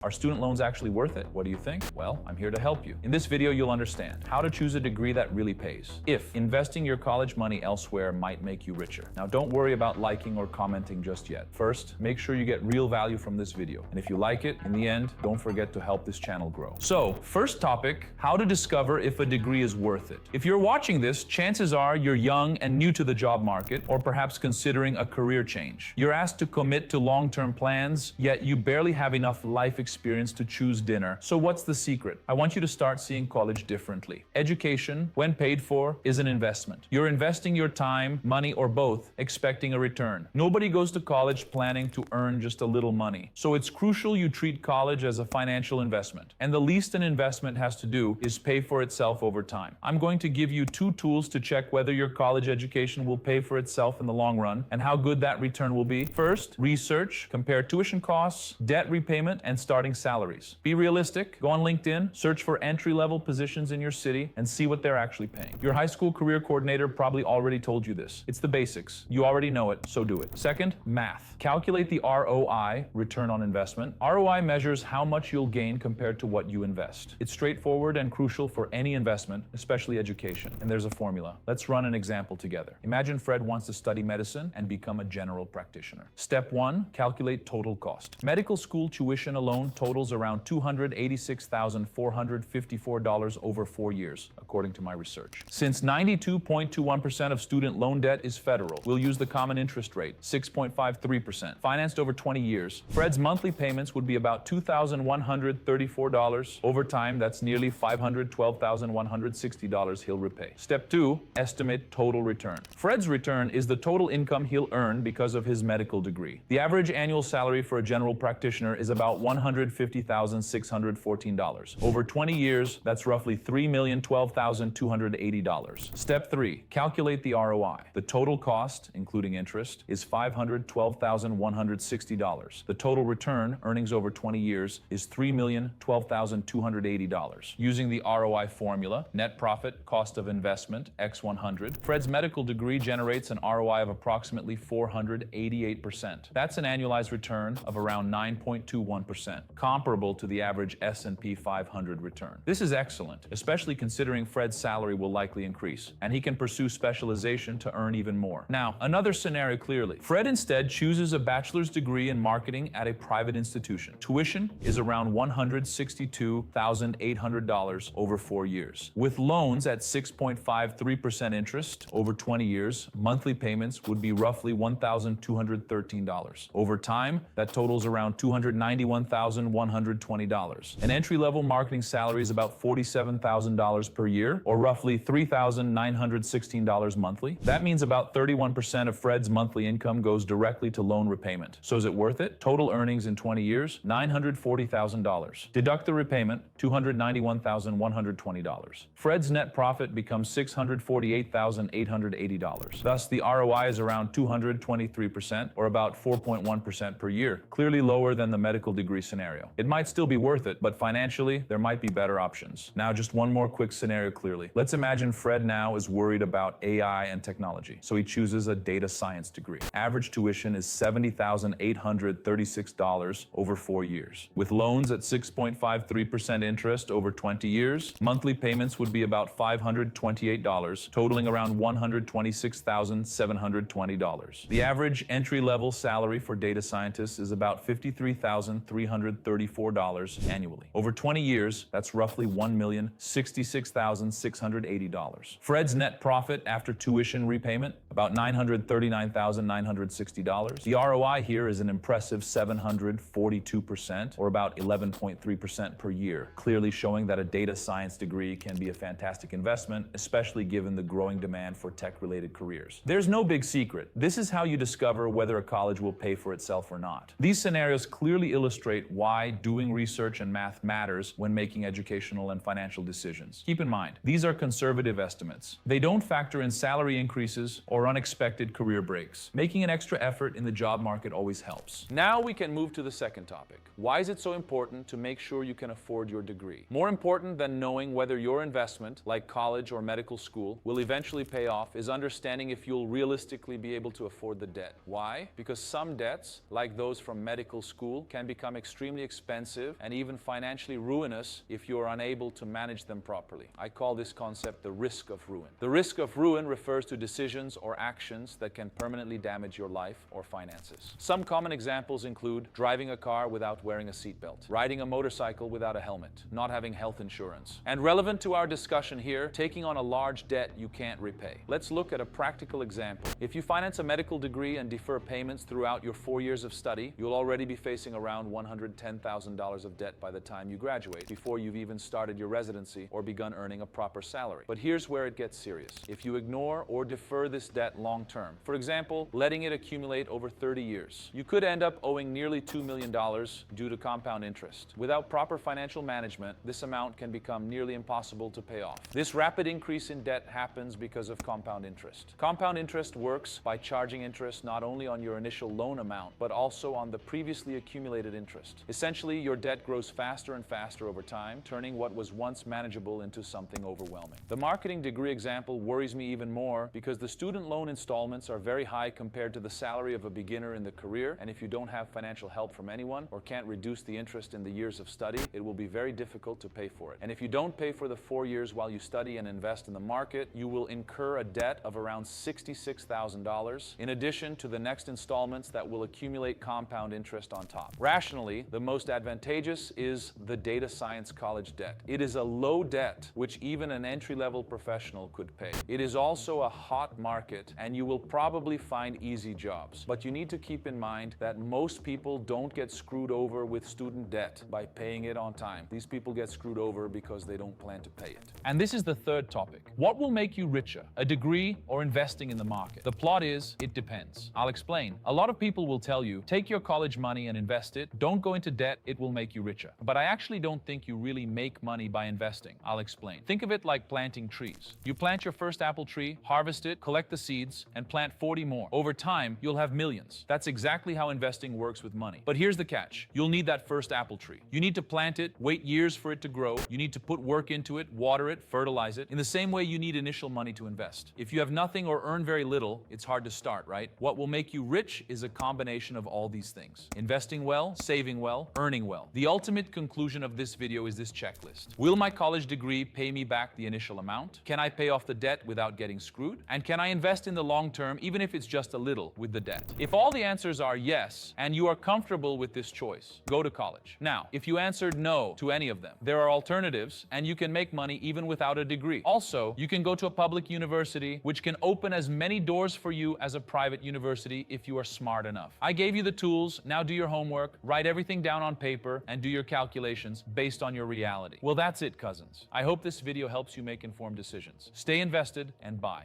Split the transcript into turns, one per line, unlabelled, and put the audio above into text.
Are student loans actually worth it? What do you think? Well, I'm here to help you. In this video, you'll understand how to choose a degree that really pays, if investing your college money elsewhere might make you richer. Now, don't worry about liking or commenting just yet. First, make sure you get real value from this video. And if you like it, in the end, don't forget to help this channel grow. So, first topic, how to discover if a degree is worth it. If you're watching this, chances are you're young and new to the job market, or perhaps considering a career change. You're asked to commit to long-term plans, yet you barely have enough life experience to choose dinner. So what's the secret? I want you to start seeing college differently. Education, when paid for, is an investment. You're investing your time, money, or both, expecting a return. Nobody goes to college planning to earn just a little money. So it's crucial you treat college as a financial investment. And the least an investment has to do is pay for itself over time. I'm going to give you 2 tools to check whether your college education will pay for itself in the long run and how good that return will be. First, research, compare tuition costs, debt repayment, and starting salaries. Be realistic. Go on LinkedIn, search for entry-level positions in your city, and see what they're actually paying. Your high school career coordinator probably already told you this. It's the basics. You already know it, so do it. Second, math. Calculate the ROI, return on investment. ROI measures how much you'll gain compared to what you invest. It's straightforward and crucial for any investment, especially education. And there's a formula. Let's run an example together. Imagine Fred wants to study medicine and become a general practitioner. Step 1, calculate total cost. Medical school tuition alone totals around $286,454 over 4 years, according to my research. Since 92.21% of student loan debt is federal, we'll use the common interest rate, 6.53%, financed over 20 years. Fred's monthly payments would be about $2,134. Over time, that's nearly $512,160 he'll repay. Step 2, estimate total return. Fred's return is the total income he'll earn because of his medical degree. The average annual salary for a general practitioner is about $150,614. Over 20 years, that's roughly $3,012,280. Step 3, calculate the ROI. The total cost, including interest, is $512,160. The total return, earnings over 20 years, is $3,012,280. Using the ROI formula, net profit, cost of investment, x 100, Fred's medical degree generates an ROI of approximately 488%. That's an annualized return of around 9.21%. Comparable to the average S&P 500 return. This is excellent, especially considering Fred's salary will likely increase, and he can pursue specialization to earn even more. Now, another scenario clearly. Fred instead chooses a bachelor's degree in marketing at a private institution. Tuition is around $162,800 over 4 years. With loans at 6.53% interest over 20 years, monthly payments would be roughly $1,213. Over time, that totals around $291,120. An entry-level marketing salary is about $47,000 per year, or roughly $3,916 monthly. That means about 31% of Fred's monthly income goes directly to loan repayment. So is it worth it? Total earnings in 20 years, $940,000. Deduct the repayment, $291,120. Fred's net profit becomes $648,880. Thus, the ROI is around 223%, or about 4.1% per year, clearly lower than the medical degree scenario. It might still be worth it, but financially, there might be better options. Now, just one more quick scenario clearly. Let's imagine Fred now is worried about AI and technology, so he chooses a data science degree. Average tuition is $70,836 over 4 years. With loans at 6.53% interest over 20 years, monthly payments would be about $528, totaling around $126,720. The average entry-level salary for data scientists is about $53,334 annually. Over 20 years, that's roughly $1,066,680. Fred's net profit after tuition repayment, about $939,960. The ROI here is an impressive 742%, or about 11.3% per year, clearly showing that a data science degree can be a fantastic investment, especially given the growing demand for tech-related careers. There's no big secret. This is how you discover whether a college will pay for itself or not. These scenarios clearly illustrate why doing research and math matters when making educational and financial decisions. Keep in mind, these are conservative estimates. They don't factor in salary increases or unexpected career breaks. Making an extra effort in the job market always helps. Now we can move to the second topic. Why is it so important to make sure you can afford your degree? More important than knowing whether your investment, like college or medical school, will eventually pay off is understanding if you'll realistically be able to afford the debt. Why? Because some debts, like those from medical school, can become extremely extremely expensive and even financially ruinous if you are unable to manage them properly. I call this concept the risk of ruin. The risk of ruin refers to decisions or actions that can permanently damage your life or finances. Some common examples include driving a car without wearing a seatbelt, riding a motorcycle without a helmet, not having health insurance, and relevant to our discussion here, taking on a large debt you can't repay. Let's look at a practical example. If you finance a medical degree and defer payments throughout your 4 years of study, you'll already be facing around $110,000 of debt by the time you graduate, before you've even started your residency or begun earning a proper salary. But here's where it gets serious. If you ignore or defer this debt long term, for example, letting it accumulate over 30 years, you could end up owing nearly $2 million due to compound interest. Without proper financial management, this amount can become nearly impossible to pay off. This rapid increase in debt happens because of compound interest. Compound interest works by charging interest not only on your initial loan amount, but also on the previously accumulated interest. Essentially, your debt grows faster and faster over time, turning what was once manageable into something overwhelming. The marketing degree example worries me even more because the student loan installments are very high compared to the salary of a beginner in the career, and if you don't have financial help from anyone or can't reduce the interest in the years of study, it will be very difficult to pay for it. And if you don't pay for the 4 years while you study and invest in the market, you will incur a debt of around $66,000 in addition to the next installments that will accumulate compound interest on top. Rationally, the most advantageous is the data science college debt. It is a low debt which even an entry-level professional could pay. It is also a hot market and you will probably find easy jobs. But you need to keep in mind that most people don't get screwed over with student debt by paying it on time. These people get screwed over because they don't plan to pay it.
And this is the third topic. What will make you richer? A degree or investing in the market? The plot is, it depends. I'll explain. A lot of people will tell you, take your college money and invest it. Don't go into debt, it will make you richer. But I actually don't think you really make money by investing. I'll explain. Think of it like planting trees. You plant your first apple tree, harvest it, collect the seeds, and plant 40 more. Over time, you'll have millions. That's exactly how investing works with money. But here's the catch. You'll need that first apple tree. You need to plant it, wait years for it to grow. You need to put work into it, water it, fertilize it. In the same way you need initial money to invest. If you have nothing or earn very little, it's hard to start, right? What will make you rich is a combination of all these things. Investing well, saving well, earning well. The ultimate conclusion of this video is this checklist. Will my college degree pay me back the initial amount? Can I pay off the debt without getting screwed? And can I invest in the long term, even if it's just a little, with the debt? If all the answers are yes, and you are comfortable with this choice, go to college. Now, if you answered no to any of them, there are alternatives, and you can make money even without a degree. Also, you can go to a public university, which can open as many doors for you as a private university if you are smart enough. I gave you the tools, now do your homework, write everything down on paper, and do your calculations based on your reality. Well, that's it, cousins. I hope this video helps you make informed decisions. Stay invested, and bye.